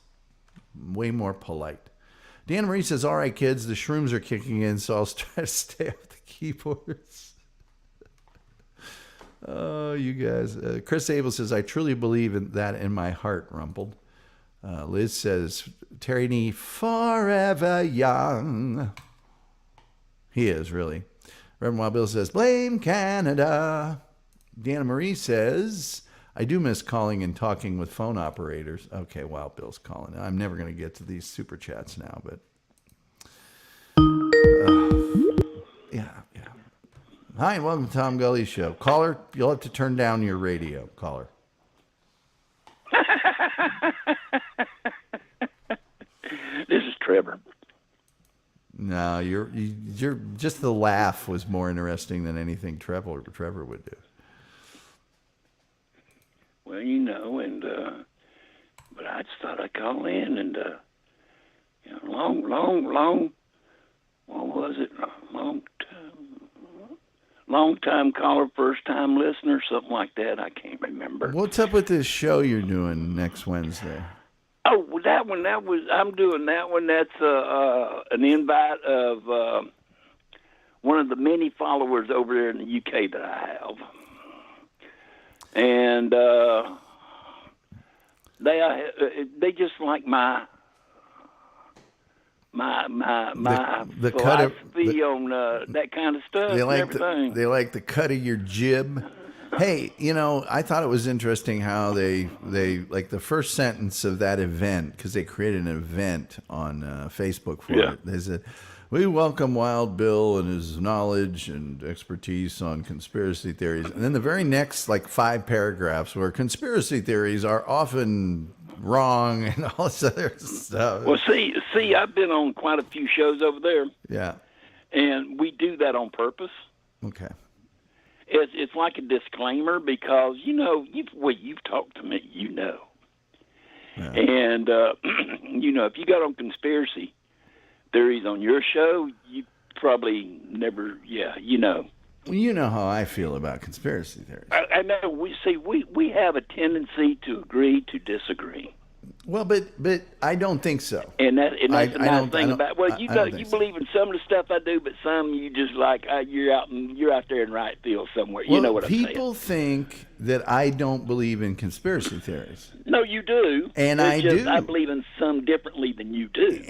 Way more polite. Dan Marie says, all right, kids, the shrooms are kicking in, so I'll try to stay off the keyboards. Oh, you guys. Chris Abel says, I truly believe in that in my heart, Rumpled. Liz says, Terry Nee, forever young. He is, really. Reverend Wild Bill says, blame Canada. Deanna Marie says, I do miss calling and talking with phone operators. Okay, Wild Bill's calling. I'm never going to get to these super chats now, but yeah. Hi, and welcome to Tom Gully's show. Caller, you'll have to turn down your radio, caller. This is Trevor. No, you're just the laugh was more interesting than anything Trevor would do. Well, but I just thought I'd call in and, long, what was it? Long time caller, first time listener, something like that. I can't remember. What's up with this show you're doing next Wednesday? Oh, well, I'm doing that one. That's an invite of one of the many followers over there in the UK that I have. And they just like my philosophy on that kind of stuff and everything. They like the cut of your jib. Hey, I thought it was interesting how they like the first sentence of that event, because they created an event on Facebook for it. They said, we welcome Wild Bill and his knowledge and expertise on conspiracy theories. And then the very next 5 paragraphs where conspiracy theories are often wrong and all this other stuff. Well, see, I've been on quite a few shows over there. Yeah. And we do that on purpose. Okay. It's like a disclaimer because, you've talked to me, Yeah. And, if you got on conspiracy theories on your show, you probably never, Well, you know how I feel about conspiracy theories. I know. We have a tendency to agree to disagree. Well, but I don't think so. And that's the nice thing about. Well, you believe so. in some of the stuff I do, but some you just like you're out there in right field somewhere. Well, you know what I'm saying? People think that I don't believe in conspiracy theories. No, you do. And I do. I believe in some differently than you do.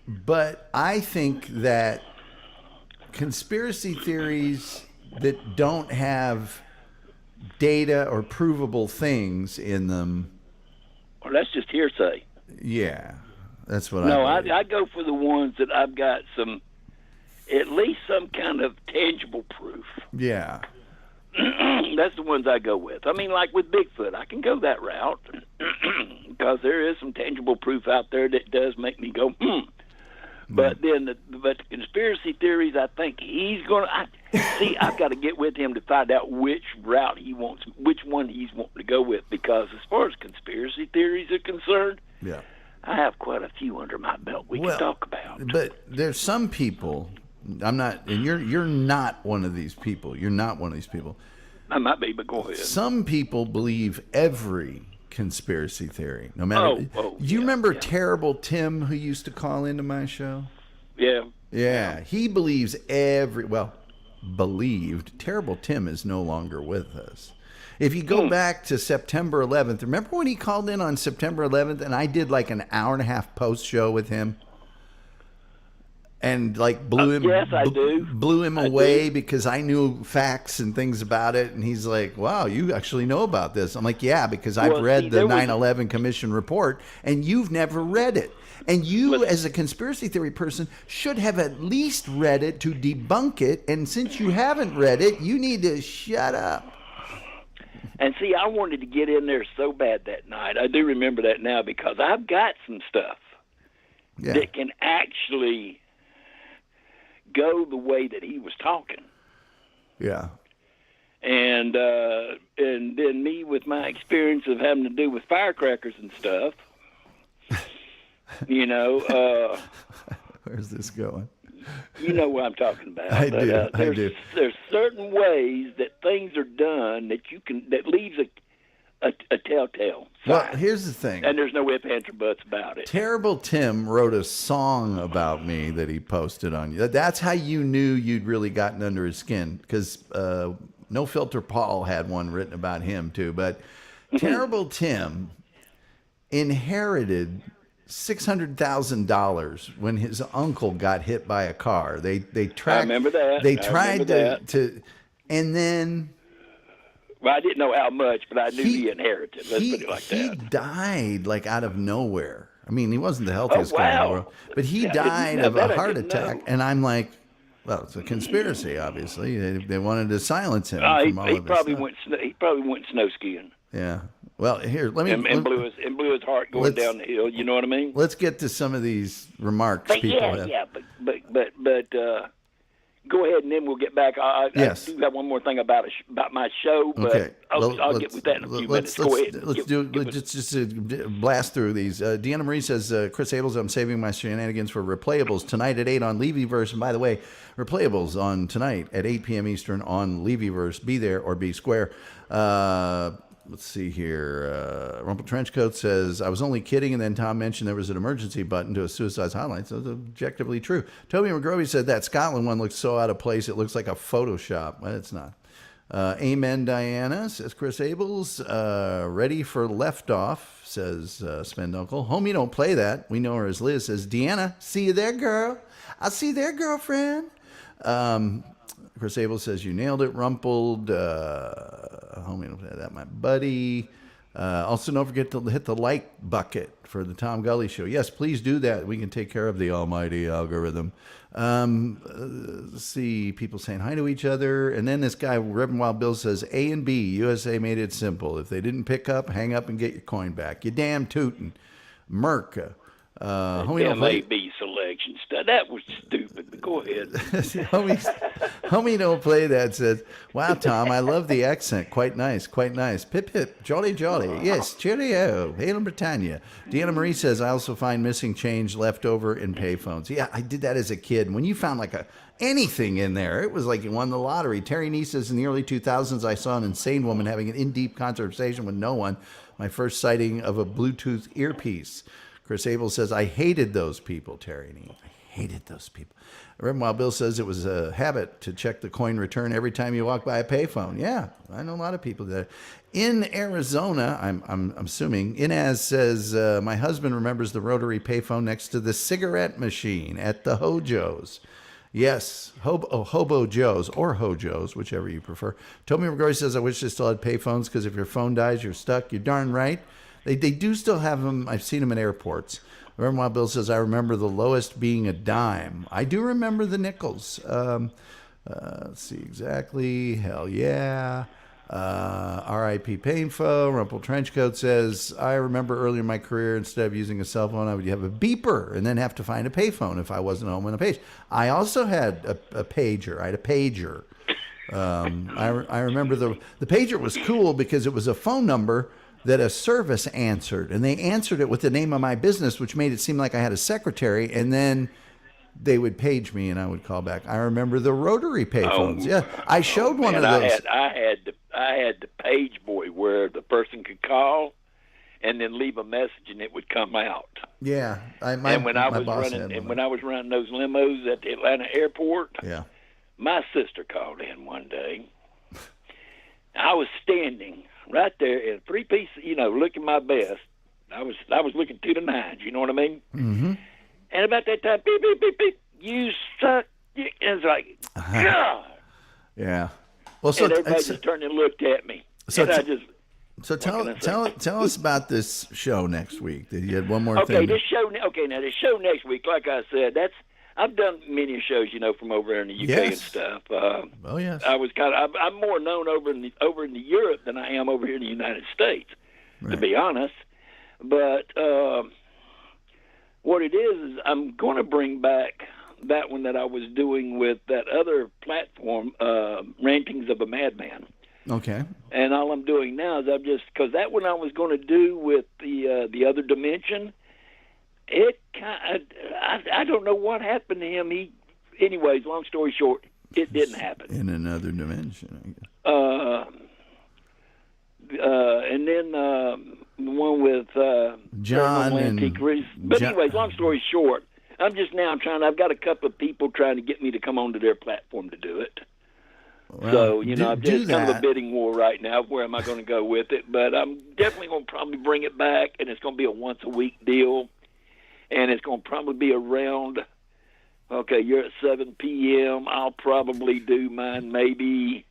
But I think that conspiracy theories that don't have data or provable things in them. Well, that's just hearsay. Yeah, that's what I go for the ones that I've got at least some kind of tangible proof. Yeah. That's the ones I go with. I mean, like with Bigfoot, I can go that route because there is some tangible proof out there that does make me go, But the conspiracy theories, I think he's going to see. I've got to get with him to find out which route which one he's wanting to go with. Because as far as conspiracy theories are concerned, I have quite a few under my belt we can talk about. But there's some people. I'm not, and you're not one of these people. You're not one of these people. I might be, but go ahead. Some people believe every conspiracy theory, no matter. You remember Terrible Tim, who used to call into my show? Yeah. He believes believed. Terrible Tim is no longer with us. If you go back to September 11th, remember when he called in on September 11th, and I did like an hour and a half post show with him. and like blew him Yes, I do. blew him I away do. because I knew facts and things about it, and he's like, wow, you actually know about this. I'm like, yeah, because I've Well, see, read the there was 9/11 Commission report and you've never read it, and you but as a conspiracy theory person should have at least read it to debunk it, and since you haven't read it, you need to shut up. And see, I wanted to get in there so bad that night. I do remember that now because I've got some stuff Yeah. that can actually go the way that he was talking. Yeah. And then me with my experience of having to do with firecrackers and stuff, Where's this going? you know what I'm talking about. I do. I do. There's certain ways that things are done that leaves a telltale sign. Well, here's the thing. And there's no ifs, ands, or buts about it. Terrible Tim wrote a song about me that he posted on you. That's how you knew you'd really gotten under his skin, because No Filter Paul had one written about him too. But Terrible Tim inherited $600,000 when his uncle got hit by a car. They tracked. I remember that. They tried to, and then. Well, I didn't know how much, but I knew he inherited. Let's put it like He that. died like out of nowhere. I mean, he wasn't the healthiest guy in the wow. world, but he Yeah, I didn't died know of that. a I heart didn't attack. know. And I'm like, well, it's a conspiracy, obviously. They wanted to silence him He from all of his probably stuff. went snow skiing Yeah. Well, here, let me. and blew his heart going down the hill. You know what I mean? Let's get to some of these remarks But people have. but go ahead, and then we'll get back. Yes. I do have one more thing about my show, but Okay. I'll get with that in a few minutes. Go ahead. Let's just blast through these. Deanna Marie says, Chris Abels, I'm saving my shenanigans for Replayables tonight at 8 on Levyverse. And by the way, Replayables on tonight at 8 p.m. Eastern on Levyverse. Be there or be square. Let's see here. Rumple Trenchcoat says, I was only kidding, and then Tom mentioned there was an emergency button to a suicide hotline, so it's objectively true. Toby McGrovey said that Scotland one looks so out of place, it looks like a Photoshop. Well, it's not. Amen, Diana, says Chris Abels. Ready for Left Off, says Spenduncle. Homie, don't play that. We know her as Liz, says Deanna, see you there, girl. I'll see you there, girlfriend. Chris Abel says, you nailed it, Rumpled. Homie, don't play that, my buddy. Also, don't forget to hit the like bucket for the Tom Gully Show. Yes, please do that. We can take care of the almighty algorithm. Let's see, people saying hi to each other. And then this guy, Reverend Wild Bill, says, A and B, USA made it simple. If they didn't pick up, hang up and get your coin back. You damn tootin'. Merc. Damn A-B selection stuff. That was stupid, but go ahead. homie don't play that says, wow, Tom, I love the accent. Quite nice, quite nice. Pip, pip, jolly, jolly. Yes, cheerio. Hail and Britannia. Deanna Marie says, I also find missing change left over in payphones. Yeah, I did that as a kid. When you found like anything in there, it was like you won the lottery. Terry Nee says, in the early 2000s, I saw an insane woman having an in-deep conversation with no one. My first sighting of a Bluetooth earpiece. Chris Abel says, I hated those people, Terry Nee. I hated those people. Reverend Wild Bill says it was a habit to check the coin return every time you walk by a payphone. Yeah, I know a lot of people that. In Arizona, I'm assuming, Inez says, my husband remembers the rotary payphone next to the cigarette machine at the Hojo's. Yes, Hobo Joe's or Hojo's, whichever you prefer. Toby McGrory says, I wish they still had payphones because if your phone dies, you're stuck. You're darn right. They do still have them. I've seen them in airports. Reverend Wild Bill says, I remember the lowest being a dime. I do remember the nickels. Let's see exactly. Hell yeah. R.I.P. Painfo. Rumple Trenchcoat says, I remember earlier in my career, instead of using a cell phone, I would have a beeper and then have to find a payphone if I wasn't home on a page. I also had a pager. I had a pager. I remember the pager was cool because it was a phone number that a service answered, and they answered it with the name of my business, which made it seem like I had a secretary, and then they would page me and I would call back. I remember the rotary payphones. Yeah, I showed one of those. I had the page boy where the person could call and then leave a message and it would come out. Yeah, when I was running those limos at the Atlanta airport, yeah, my sister called in one day. I was standing right there in a three-piece, looking my best. I was looking to the nines, you know what I mean? Mm-hmm. And about that time, beep, beep, beep, beep, you Well, so and everybody just turned and looked at me. So and I just so tell us about this show next week. You had one more okay. thing. Now this show next week, like I said, I've done many shows, from over there in the UK and stuff. Oh yes. I'm more known over in the Europe than I am over here in the United States, to be honest. But what it is I'm going to bring back that one that I was doing with that other platform, Rantings of a Madman. Okay. And all I'm doing now is because that one I was going to do with the other dimension. I don't know what happened to him. Anyways, long story short, it didn't happen. In another dimension, I guess. And then the one with John and Antique Reese. But anyways, long story short, I've got a couple of people trying to get me to come onto their platform to do it. Well, So, I'm just kind of a bidding war right now. Where am I going to go with it? But I'm definitely going to probably bring it back, and it's going to be a once-a-week deal. And it's going to probably be around, okay, you're at 7 p.m. I'll probably do mine maybe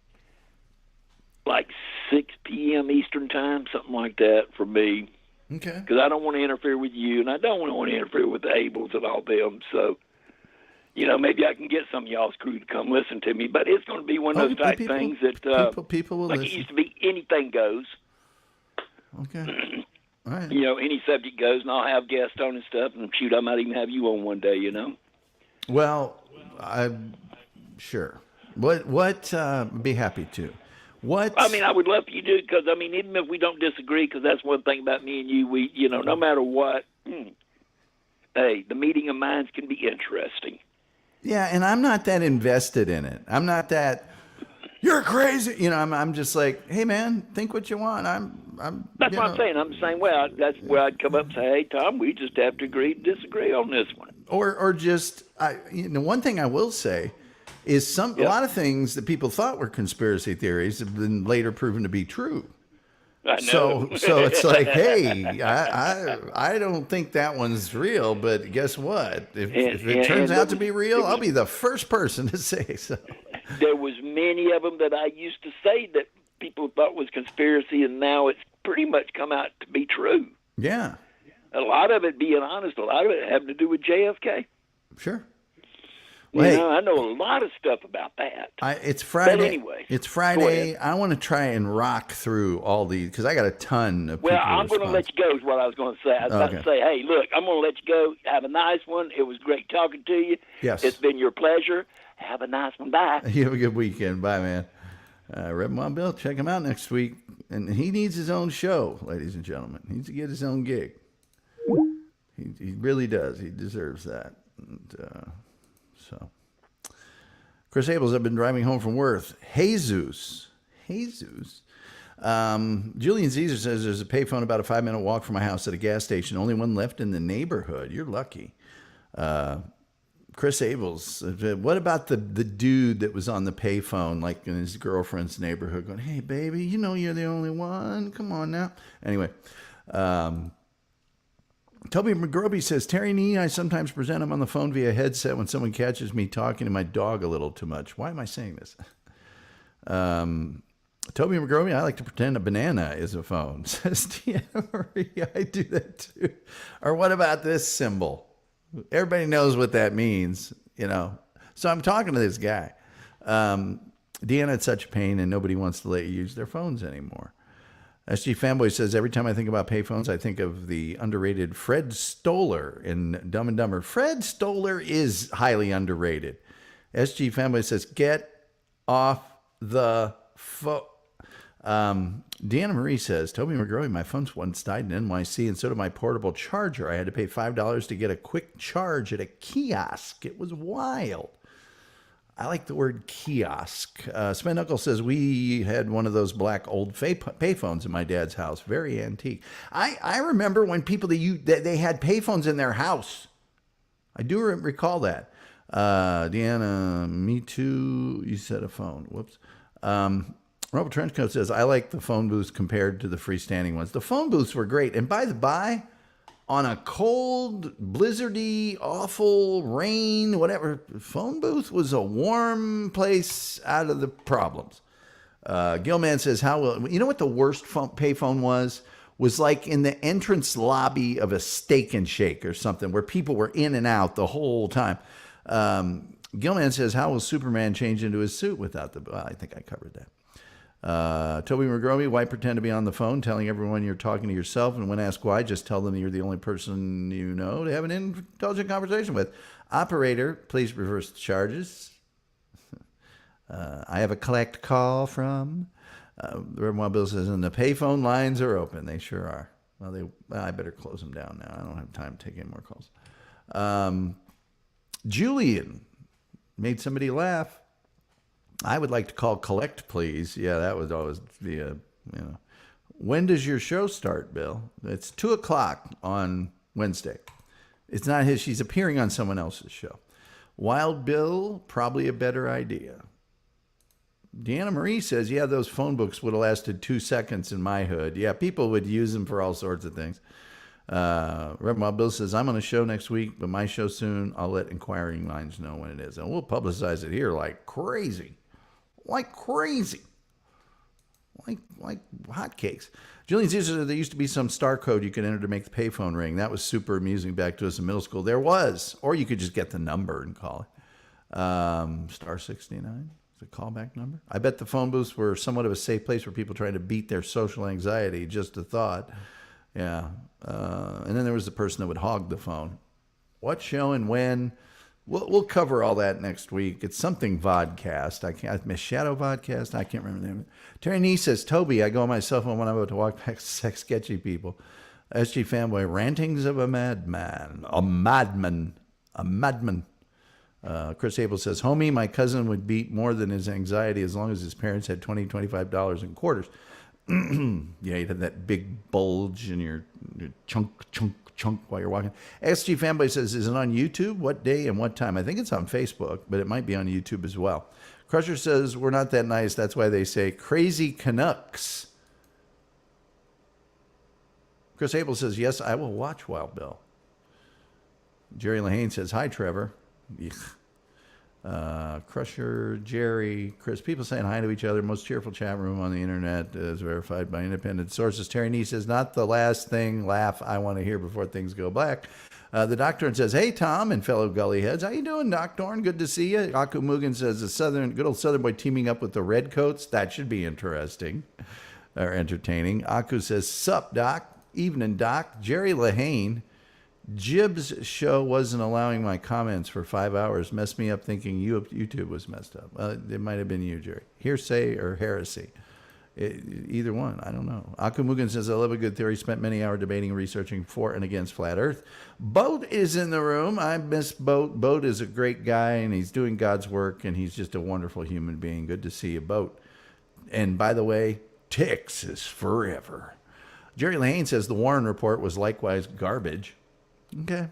like 6 p.m. Eastern time, something like that for me. Okay. Because I don't want to interfere with you, and I don't want to interfere with the Abels and all them. So, maybe I can get some of y'all's crew to come listen to me. But it's going to be one of those type things that people will like listen. It used to be anything goes. Okay. All right. Any subject goes, and I'll have guests on and stuff. And shoot, I might even have you on one day. Well, I'm sure. What? Be happy to. What? I mean, I would love for you to, because even if we don't disagree, because that's one thing about me and you, we, no matter what, hey, the meeting of minds can be interesting. Yeah, and I'm not that invested in it. I'm not that. You're crazy. I'm just like, hey man, think what you want. That's what I'm saying. I'm the same way. That's where I'd come up and say, hey Tom, we just have to agree to disagree on this one. Or just, one thing I will say is a lot of things that people thought were conspiracy theories have been later proven to be true. I know. So it's like, hey, I don't think that one's real, but guess what? If it turns out to be real, I'll be the first person to say so. There was many of them that I used to say that people thought was conspiracy, and now it's pretty much come out to be true. Yeah. A lot of it, being honest, a lot of it having to do with JFK. Sure. Well, I know a lot of stuff about that. It's Friday. But anyway, it's Friday. I want to try and rock through all these because I got a ton of people. Well, I'm going to let you go is what I was going to say. I was about to say, hey, look, I'm going to let you go. Have a nice one. It was great talking to you. Yes. It's been your pleasure. Have a nice one. Bye. You have a good weekend. Bye, man. Reverend Bill, check him out next week. And he needs his own show, ladies and gentlemen. He needs to get his own gig. He really does. He deserves that. And, so, Chris Abels, I've been driving home from work. Jesus. Julian Caesar says there's a payphone about a 5-minute walk from my house at a gas station. Only one left in the neighborhood. You're lucky. Chris Abels, what about the dude that was on the payphone, like in his girlfriend's neighborhood, going, hey, baby, you're the only one. Come on now. Anyway, Toby McGroby says, Terry Nee, I sometimes present him on the phone via headset when someone catches me talking to my dog a little too much. Why am I saying this? Toby McGroby, I like to pretend a banana is a phone. Says Deanna Marie, I do that too. Or what about this symbol? Everybody knows what that means, So I'm talking to this guy. Deanna, it's such a pain and nobody wants to let you use their phones anymore. SG Fanboy says, every time I think about payphones, I think of the underrated Fred Stoller in Dumb and Dumber. Fred Stoller is highly underrated. SG Fanboy says, get off the phone. Deanna Marie says, Toby McGrory, my phone once died in NYC, and so did my portable charger. I had to pay $5 to get a quick charge at a kiosk. It was wild. I like the word kiosk. Sven Knuckles says, we had one of those black old payphones in my dad's house. Very antique. I remember when people, they had payphones in their house. I do recall that. Deanna, me too. You said a phone. Whoops. Robert Trenchcoat says, I like the phone booths compared to the freestanding ones. The phone booths were great. And by the by, on a cold, blizzardy, awful rain, whatever, phone booth was a warm place out of the problems. Gilman says, how will, you know what the worst payphone was? Was like in the entrance lobby of a Steak and Shake or something where people were in and out the whole time. Gilman says, how will Superman change into his suit without the... Well, I think I covered that. Toby McGrovey, why pretend to be on the phone telling everyone you're talking to yourself? And when asked why, just tell them you're the only person you know to have an intelligent conversation with. Operator, please reverse the charges. I have a collect call from... the Reverend Wild Bill says, and the payphone lines are open. They sure are. Well, I better close them down now. I don't have time to take any more calls. Julian made somebody laugh. I would like to call collect, please. Yeah, that would always be When does your show start, Bill? It's 2:00 on Wednesday. It's not his. She's appearing on someone else's show. Wild Bill, probably a better idea. Deanna Marie says, yeah, those phone books would have lasted 2 seconds in my hood. Yeah, people would use them for all sorts of things. Reverend Wild Bill says, I'm on a show next week, but my show soon. I'll let inquiring minds know when it is. And we'll publicize it here like crazy. Like crazy. Like hotcakes. Julian says there used to be some star code you could enter to make the payphone ring. That was super amusing back to us in middle school. There was. Or you could just get the number and call it. Star 69. The callback number. I bet the phone booths were somewhat of a safe place for people trying to beat their social anxiety. Just a thought. Yeah. And then there was the person that would hog the phone. What show and when? We'll cover all that next week. It's something vodcast. Shadow vodcast. I can't remember the name. Terry Nee says, Toby, I go on my cell phone when I'm about to walk past sex sketchy people. SG fanboy, rantings of a madman. A madman. Chris Abel says, homie, my cousin would beat more than his anxiety as long as his parents had $20, $25 in quarters. Yeah, you'd have that big bulge in your chunk while you're walking. SG Fanboy says, is it on YouTube? What day and what time? I think it's on Facebook, but it might be on YouTube as well. Crusher says, we're not that nice. That's why they say crazy Canucks. Chris Abel says, yes, I will watch Wild Bill. Jerry Lahane says, hi, Trevor. Crusher, Jerry, Chris, people saying hi to each other. Most cheerful chat room on the internet is verified by independent sources. Terry Nee says, not the last thing laugh I want to hear before things go black. The Doctor says, hey, Tom and fellow gully heads. How you doing, Doctor? Good to see you. Aku Mugen says, good old Southern boy teaming up with the Redcoats. That should be interesting or entertaining. Aku says, sup, Doc. Evening, Doc. Jerry Lahane. Jib's show wasn't allowing my comments for 5 hours. Messed me up thinking YouTube was messed up. It might have been you, Jerry. Hearsay or heresy. Either one. I don't know. Akumugan says, I love a good theory. Spent many hours debating and researching for and against flat earth. Boat is in the room. I miss Boat. Boat is a great guy, and he's doing God's work, and he's just a wonderful human being. Good to see you, Boat. And by the way, Texas forever. Jerry Lane says the Warren report was likewise garbage. Okay.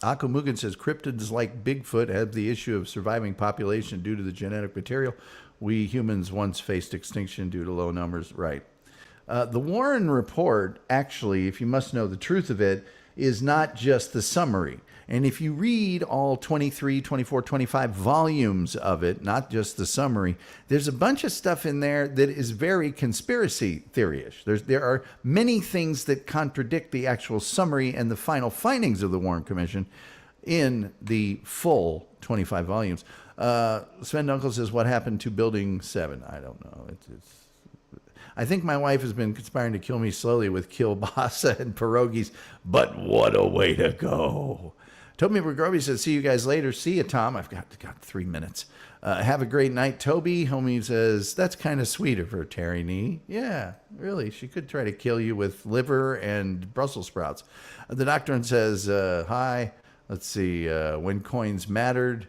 Akumugan says cryptids like Bigfoot have the issue of surviving population due to the genetic material. We humans once faced extinction due to low numbers. Right. The Warren report, actually, if you must know the truth of it, is not just the summary. And if you read all 23, 24, 25 volumes of it, not just the summary, there's a bunch of stuff in there that is very conspiracy theory-ish. There are many things that contradict the actual summary and the final findings of the Warren Commission in the full 25 volumes. Sven Dunkel says, what happened to Building 7? I don't know. I think my wife has been conspiring to kill me slowly with kielbasa and pierogies, but what a way to go. Toby McGrovey says, see you guys later. See you, Tom. I've got 3 minutes. Have a great night, Toby. Homie says, that's kind of sweet of her, Terry Nee. Yeah, really. She could try to kill you with liver and Brussels sprouts. The Doctor says, hi. Let's see. When coins mattered.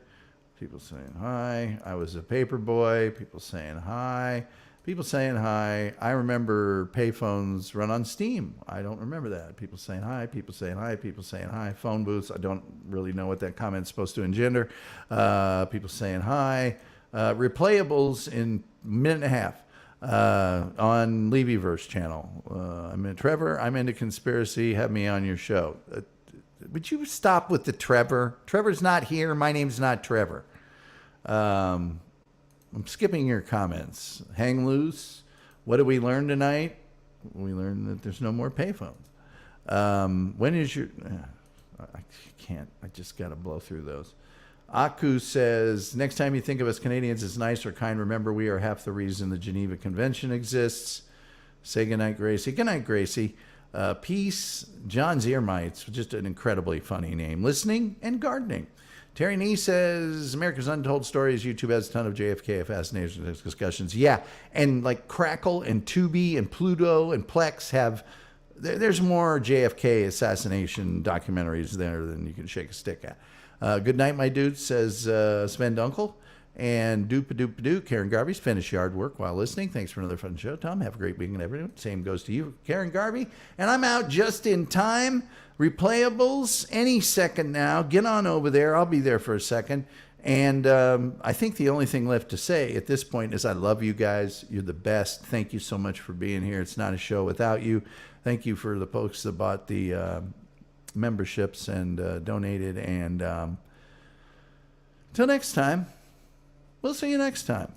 People saying hi. I was a paper boy. People saying hi. People saying hi. I remember payphones run on Steam. I don't remember that. People saying hi. People saying hi. People saying hi. Phone booths. I don't really know what that comment's supposed to engender. People saying hi. Replayables in a minute and a half on Levyverse channel. Trevor, I'm into conspiracy. Have me on your show. Would you stop with the Trevor? Trevor's not here. My name's not Trevor. I'm skipping your comments. Hang loose. What did we learn tonight? We learned that there's no more payphones. When is your... I can't. I just got to blow through those. Aku says, next time you think of us Canadians as nice or kind, remember we are half the reason the Geneva Convention exists. Say goodnight, Gracie. Goodnight, Gracie. Peace. John Ziermites, just an incredibly funny name. Listening and gardening. Terry Nee says, America's Untold Stories. YouTube has a ton of JFK fascination discussions. Yeah, and like Crackle and Tubi and Pluto and Plex have... There's more JFK assassination documentaries there than you can shake a stick at. Good night, my dude, says Sven Dunkel. And doop-a-doop-a-doo, Karen Garvey's finished yard work while listening. Thanks for another fun show, Tom. Have a great weekend, everyone. Same goes to you, Karen Garvey. And I'm out just in time. Replayables any second now. Get on over there. I'll be there for a second. And I think the only thing left to say at this point is I love you guys. You're the best. Thank you so much for being here. It's not a show without you. Thank you for the folks that bought the memberships and donated. And until next time, we'll see you next time.